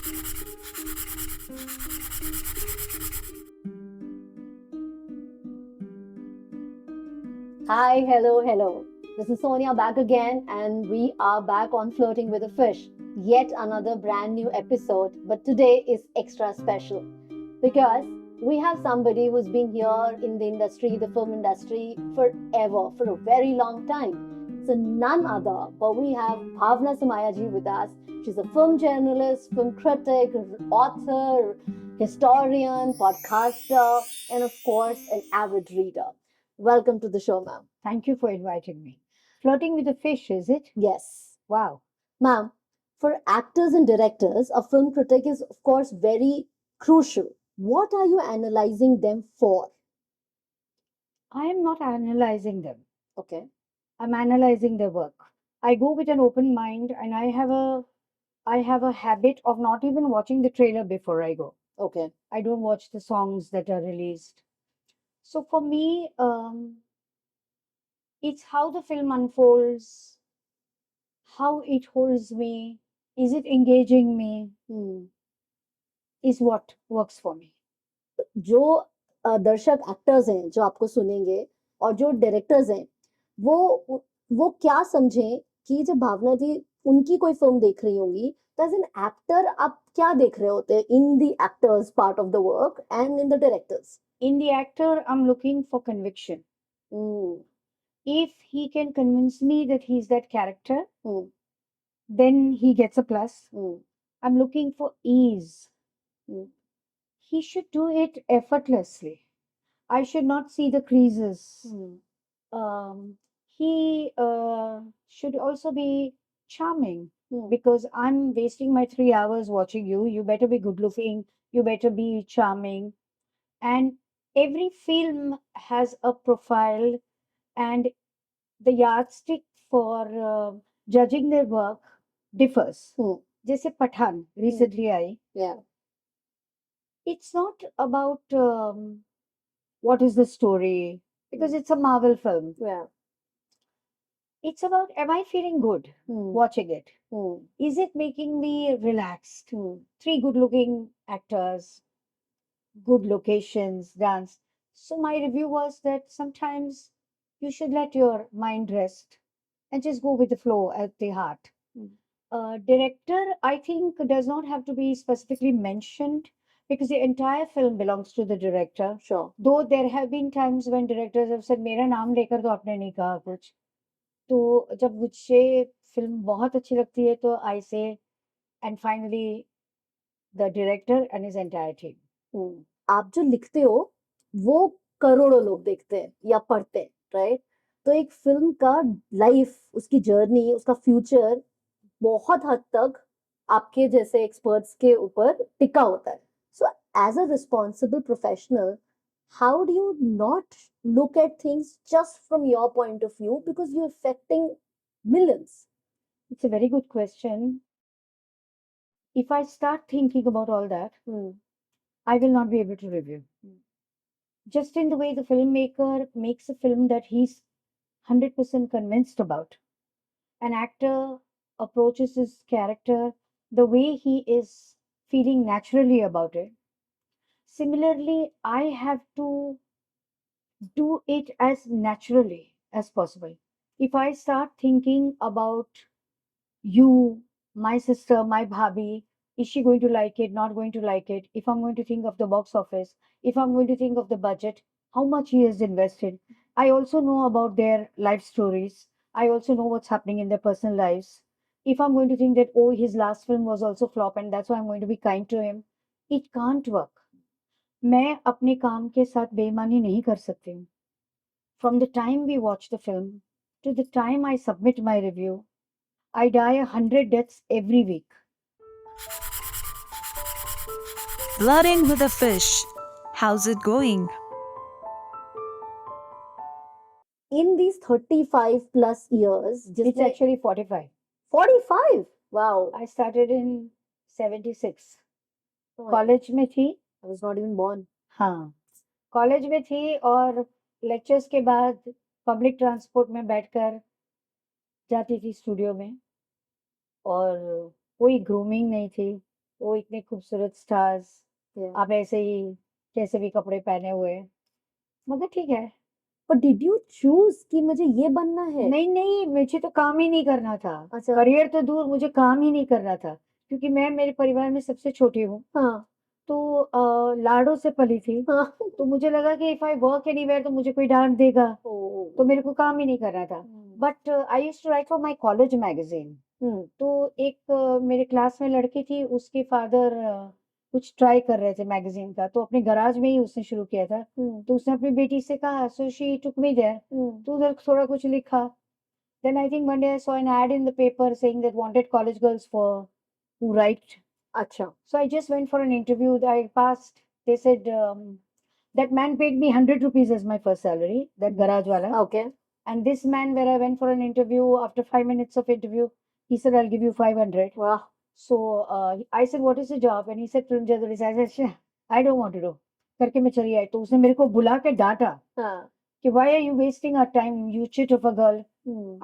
Hi, hello, hello. This is Sonia back again, and we are back on Flirting with a Fish. Yet another brand new episode, but today is extra special because we have somebody who's been here in the industry, the film industry, forever, for a very long time. So, none other but we have Bhawana Somaaya ji with us. She's a film journalist, film critic, author, historian, podcaster, and of course, an avid reader. Welcome to the show, ma'am. Thank you for inviting me. Flirting with a fish, is it? Yes. Wow. Ma'am, for actors and directors, a film critic is, of course, very crucial. What are you analyzing them for? I am not analyzing them. Okay. I'm analyzing their work. I go with an open mind and I have a habit of not even watching the trailer before I go. Okay. I don't watch the songs that are released. So for me, it's how the film unfolds, how it holds me, is it engaging me, Hmm. is what works for me. जो दर्शक actors हैं जो आपको सुनेंगे और जो directors हैं वो वो क्या समझें कि जब भावना जी उनकी कोई फिल्म देख रही होंगी तो एज एन एक्टर आप क्या देख रहे होते हैं in the actors part of the work and in the directors. In the actor, I'm looking for conviction. If he can convince me that he's that character, then he gets a plus. I'm looking for ease. He should do it effortlessly. I should not see the creases. He should also be charming because I'm wasting my 3 hours watching you. You better be good looking. You better be charming. And every film has a profile, and the yardstick for judging their work differs. Jesse Pathan recently I. Yeah. It's not about what is the story because it's a Marvel film. Yeah. It's about, am I feeling good watching it? Hmm. Is it making me relaxed? Hmm. Three good looking actors, good locations, dance. So my review was that sometimes you should let your mind rest and just go with the flow at the heart. Director, I think, does not have to be specifically mentioned because the entire film belongs to the director. Sure. Though there have been times when directors have said, मेरा नाम लेकर तो आपने नहीं कहा कुछ. तो जब मुझे फिल्म बहुत अच्छी लगती है तो I say, and finally the director and his entire team. आप जो लिखते हो वो करोड़ों लोग देखते हैं या पढ़ते हैं, राइट? तो एक फिल्म का लाइफ, उसकी जर्नी, उसका फ्यूचर बहुत हद तक आपके जैसे एक्सपर्ट्स के ऊपर टिका होता है. So as a responsible professional, how do you not look at things just from your point of view because you're affecting millions? It's a very good question. If I start thinking about all that, I will not be able to review. Just in the way the filmmaker makes a film that he's 100% convinced about. An actor approaches his character the way he is feeling naturally about it. Similarly, I have to do it as naturally as possible. If I start thinking about you, my sister, my bhabhi, is she going to like it, not going to like it? If I'm going to think of the box office, if I'm going to think of the budget, how much he has invested. I also know about their life stories. I also know what's happening in their personal lives. If I'm going to think that, oh, his last film was also flop and that's why I'm going to be kind to him, it can't work. मैं अपने काम के साथ बेईमानी नहीं कर सकती हूँ. From the time we watch the film to the time I submit my review, I die 100 deaths every week. Flirting with a Fish. How's it going? In these 35 plus years, It's actually 45. 45. Wow. I started in 76. Oh, college में थी. I was not even born. हाँ, college में थी और lectures के बाद public transport में बैठकर जाती थी स्टूडियो में और कोई ग्रूमिंग नहीं थी, वो इतने खूबसूरत स्टार्स, Yeah. आप ऐसे ही कैसे भी कपड़े पहने हुए, मगर ठीक है। But did you choose कि मुझे ये बनना है? नहीं नहीं, मुझे तो काम ही नहीं करना था। अच्छा। करियर तो दूर, मुझे काम ही नहीं करना था, क्योंकि मैं मेरे परिवार में सबसे छोटी हूँ। हाँ। तो लाडों से पली थी। हाँ। तो मुझे लगा कि इफ आई वर्क एनीवेयर तो मुझे कोई डांट देगा, तो मेरे को काम ही नहीं करना था। But I used to write for my college magazine. तो एक मेरे क्लास में लड़की थी, उसके फादर कुछ ट्राई कर रहे थे मैगजीन का, तो अपने गराज में ही उसने शुरू किया था। तो उसने अपनी बेटी से कहा, so she took me there, तो उधर थोड़ा कुछ लिखा। Then I think one day I saw an ad in the paper saying that wanted college girls for who write. अच्छा. So I just went for an interview. I passed. They said that man paid me 100 rupees as my first salary, that garage wala. Okay. And this man, where I went for an interview, after 5 minutes of interview, he said, I'll give you 500. Wow. So I said, what is the job? And he said, film journalist. I said, "Shh, I don't want to do. करके मैं चली आई। तो उसने मेरे को बुला के डांटा हाँ. कि why are you wasting our time? You chit of a girl.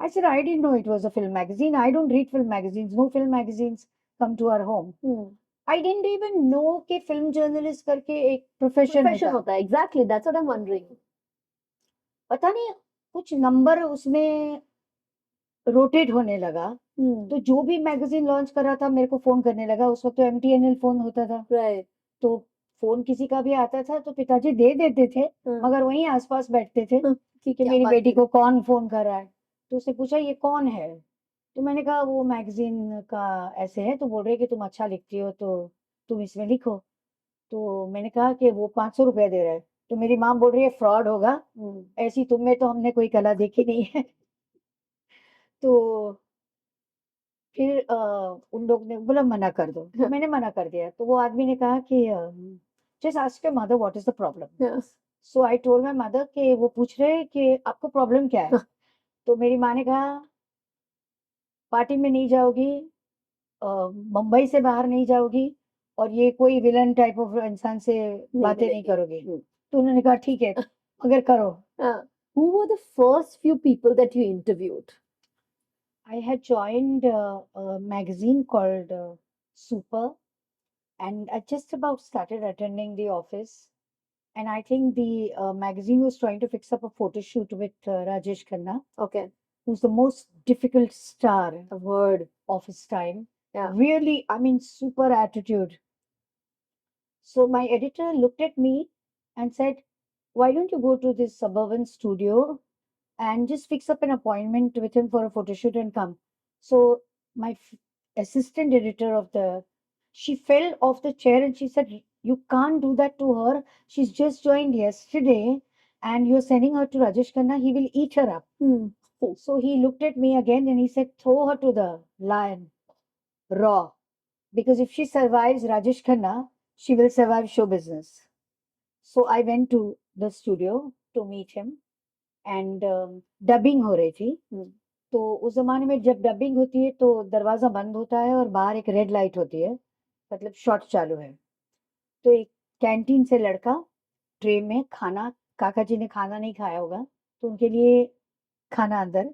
I said, I didn't know it was a film magazine. I don't read film magazines. No film magazines come to our home. I didn't even know कि film journalist करके एक profession होता है. Exactly. That's what I'm wondering. पता नहीं कुछ number उसमें rotate होने लगा। तो जो भी मैगजीन लॉन्च कर रहा था मेरे को फोन करने लगा। उस वक्त तो MTNL फोन होता था। Right. तो फोन किसी का भी आता था तो पिताजी दे देते थे, मगर वहीं आसपास बैठते थे कि मेरी बेटी को कौन फोन कर रहा है। तो उसने पूछा ये कौन है, तो मैंने कहा वो मैगजीन का ऐसे है, तो बोल रहे कि तुम अच्छा लिखती हो तो तुम इसमें लिखो। तो मैंने कहा कि वो 500 रुपया दे रहा है। तो मेरी माँ बोल रही है फ्रॉड होगा, ऐसी तुम में तो हमने कोई कला देखी नहीं है। तो फिर उन लोग ने बोला मना कर दो, तो मैंने मना कर दिया। तो वो आदमी ने कहा कि just ask your mother what is the problem. So I told my mother कि वो पूछ रहे हैं कि आपको प्रॉब्लम क्या है। तो मेरी माँ ने कहा पार्टी में नहीं जाओगी, मुंबई से बाहर नहीं जाओगी, और ये कोई विलन टाइप ऑफ इंसान से बातें नहीं करोगी। तो उन्होंने कहा ठीक है, अगर करो। Who were the first few people that you interviewed? I had joined a magazine called Super, and I just about started attending the office. And I think the magazine was trying to fix up a photo shoot with Rajesh Khanna. Okay. Who's the most difficult star I've heard. of his time. Yeah. Really, I mean, super attitude. So my editor looked at me and said, why don't you go to this suburban studio and just fix up an appointment with him for a photo shoot and come. So my assistant editor of she fell off the chair and she said, you can't do that to her. She's just joined yesterday and you're sending her to Rajesh Khanna. He will eat her up. So he looked at me again and he said, throw her to the lion, raw. Because if she survives Rajesh Khanna, she will survive show business. So I went to the studio to meet him and dubbing हो रही थी। तो उस जमाने में जब dubbing होती है तो दरवाजा बंद होता है और बाहर एक रेड लाइट होती है, मतलब शॉट चालू है। तो एक कैंटीन से लड़का ट्रे में खाना, काका जी ने खाना नहीं खाया होगा तो उनके लिए खाना अंदर,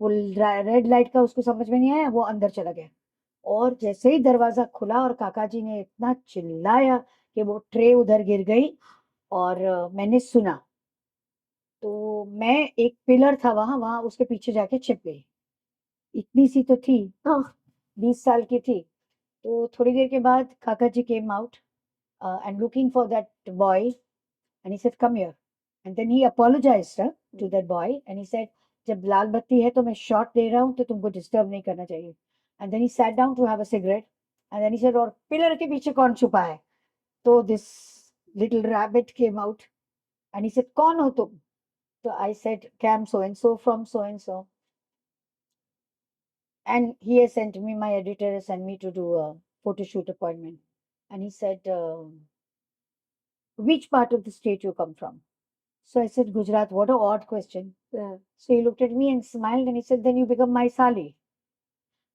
वो रेड लाइट का उसको समझ में नहीं आया, वो अंदर चला गया। और जैसे ही दरवाजा खुला और काका जी ने इतना चिल्लाया कि वो ट्रे उधर गिर गई और मैंने सुना। तो मैं एक पिलर था वहां वहां उसके पीछे जाके छिप गई। इतनी सी तो थी, 20 साल की थी। तो थोड़ी देर के बाद काका जी came out and looking for that boy, and he said come here, and then he apologized to that boy and he said जब लाल बत्ती है तो मैं शॉट दे रहा हूँ तो तुमको डिस्टर्ब नहीं करना चाहिए। and then he sat down to have a cigarette and then he said और पिलर के पीछे कौन छुपा है। तो this little rabbit came out and he said कौन हो तुम। So I said, Cam so and so from so and so. And he has sent me, my editor has sent me to do a photo shoot appointment. And he said, which part of the state you come from? So I said, Gujarat. What a odd question. Yeah. So he looked at me and smiled and he said, then you become my sali.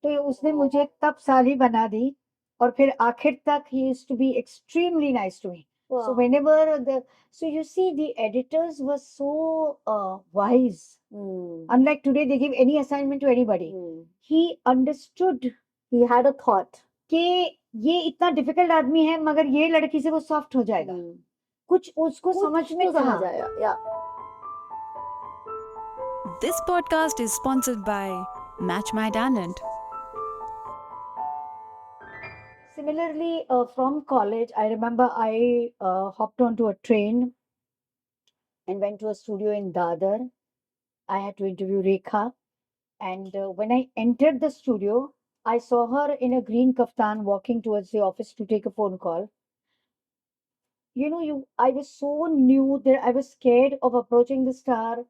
तो उसने मुझे तब साली बना दी और फिर आखिर तक he used to be extremely nice to me. Wow. So whenever so you see the editors were so wise. Unlike today, they give any assignment to anybody. He understood. He had a thought. कि ये इतना difficult आदमी है मगर ये लड़की से वो सॉफ्ट हो जाएगा, कुछ उसको समझ में समझ आया. Yeah. This podcast is sponsored by Match My Talent. Similarly, from college, I remember I hopped onto a train and went to a studio in Dadar. I had to interview Rekha. And when I entered the studio, I saw her in a green kaftan walking towards the office to take a phone call. I was so new that I was scared of approaching the star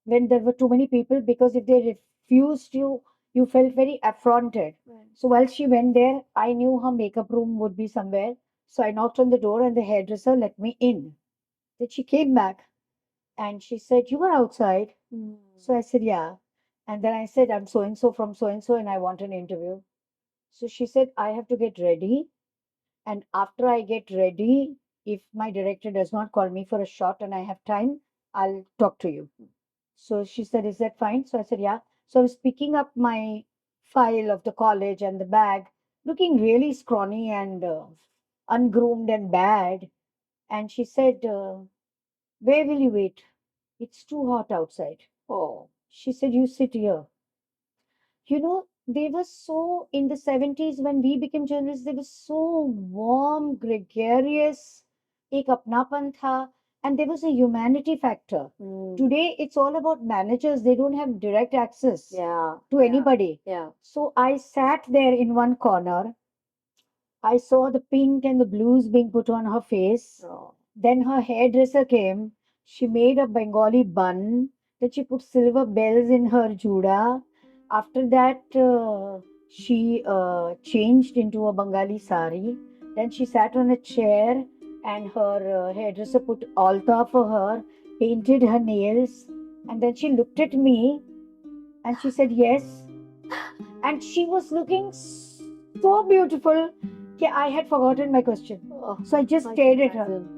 when there were too many people, because if they refused you, you felt very affronted. Right. So while she went there, I knew her makeup room would be somewhere. So I knocked on the door and the hairdresser let me in. Then she came back and she said, "You were outside." So I said, "Yeah." And then I said, "I'm so and so from so and I want an interview." So she said, "I have to get ready. And after I get ready, if my director does not call me for a shot and I have time, I'll talk to you." So she said, "Is that fine?" So I said, "Yeah." So I was picking up my file of the college and the bag, looking really scrawny and ungroomed and bad. And she said, "Where will you wait? It's too hot outside." Oh. She said, "You sit here." They were so, in the 70s when we became journalists, they were so warm, gregarious, ek apnapan tha, and there was a humanity factor. Today, it's all about managers. They don't have direct access Yeah. to anybody. Yeah. So I sat there in one corner. I saw the pink and the blues being put on her face. Oh. Then her hairdresser came. She made a Bengali bun. Then she put silver bells in her juda. After that, she changed into a Bengali sari. Then she sat on a chair and her hairdresser put alta for her, painted her nails. And then she looked at me and she said, "Yes." And she was looking so beautiful that I had forgotten my question. Oh, So I just I stared can at her. imagine.